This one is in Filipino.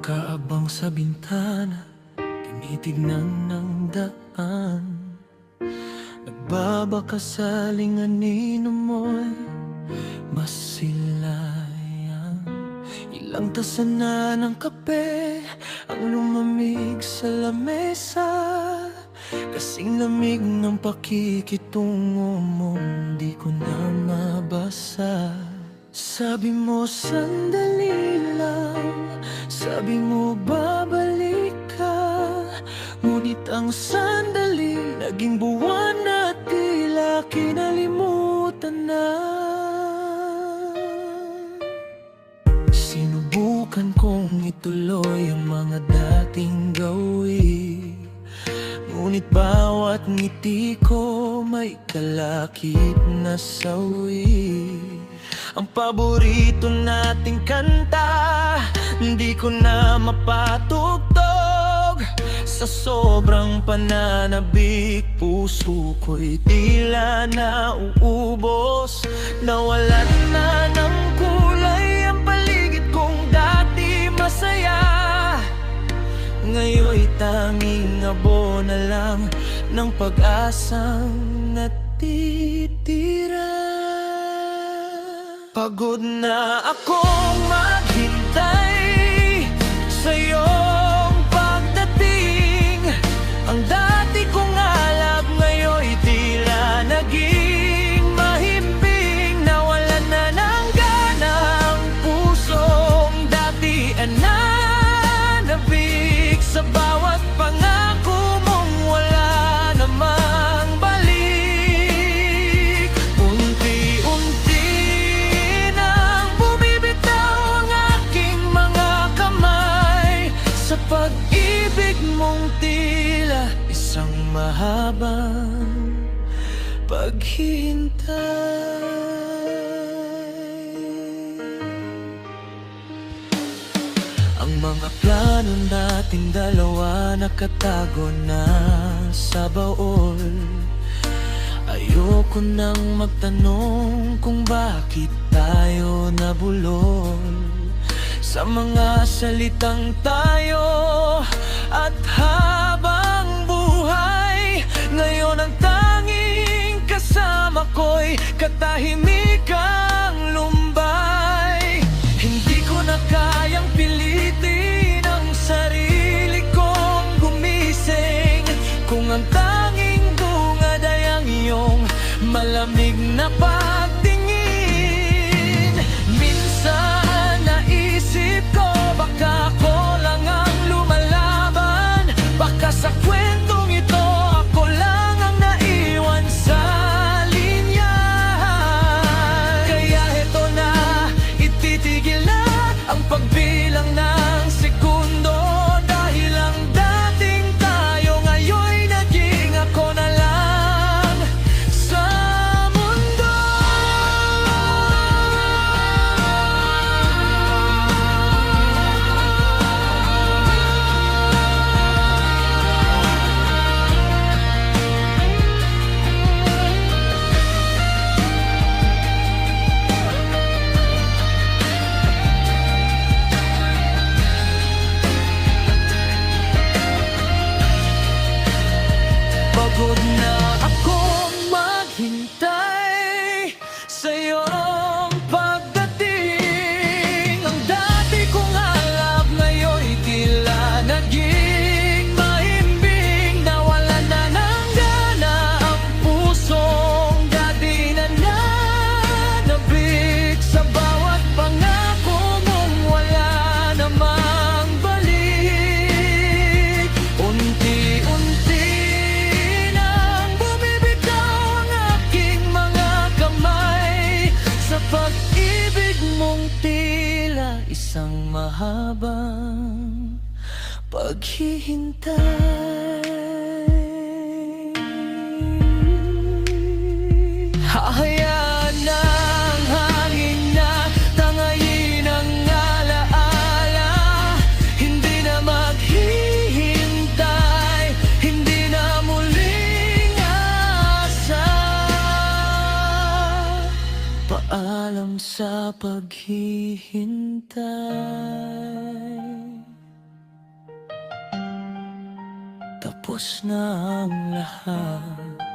Nakaabang sa bintana, tinitignan ng daan. Nagbabaka sa linganino mo'y masilayan. Ilang tasa na ng kape ang lumamig sa lamesa. Kasing lamig ng pakikitungo mo, di ko na mabasa. Sabi mo sandali lang, sabi mo babalik ka. Ngunit ang sandali naging buwan na tila kinalimutan na. Sinubukan kong ituloy ang mga dating gawin, ngunit bawat ngiti ko may kalakip na sawi. Ang paborito nating kanta, hindi ko na mapatugtog. Sa sobrang pananabik, puso ko'y tila nauubos. Nawalan na ng kulay ang paligid kong dati masaya. Ngayon'y tanging abo na lang ng pag-asang natitira. Pagod na akong maghintay sa iyong pagdating. Ang dati kong alab ngayon'y tila naging mahimbing. Nawalan na ng gana ang pusong dati nanabik. Sa bawat pangako mong wala namang balik. Unti-unti nang bumibitaw ang aking mga kamay sa pag-ibig mong tila isang mahabang paghihintay. Ang mga plano nating dalawa nakatago na sa baol. Ayoko nang magtanong kung bakit tayo nabulol sa mga salitang tayo at habang buhay. Ngayon ang tanging kasama ko'y katahimikang lumbay. Hindi ko na kayang pilitin ang sarili kong gumising kung ang tanging bungad ay ang iyong malamig na pagtingin. Minsan naisip ko baka ako lang ang lumalaban, baka sa kwentong ito ako lang ang naiwan sa linyahan. Kaya eto na, ititigil na ang pagbilang ng segundo. Dahil ang dating tayo ngayon'y naging ako na lang sa mundo. Pagod na akong maghintay sa iyong pagdating. Ang dati kong alab ngayon'y tila naging mahimbing. Nawalan na ng gana ang pusong dati nananabik. Sa bawat pangako mong wala namang balik. Unti-unti pag-ibig mong tila isang mahabang paghihintay. Hahayaan ng hangin na tangayin ang alaala. Hindi na maghihintay, hindi na muling asa. Paalam sa paghihintay. tapos na ang lahat.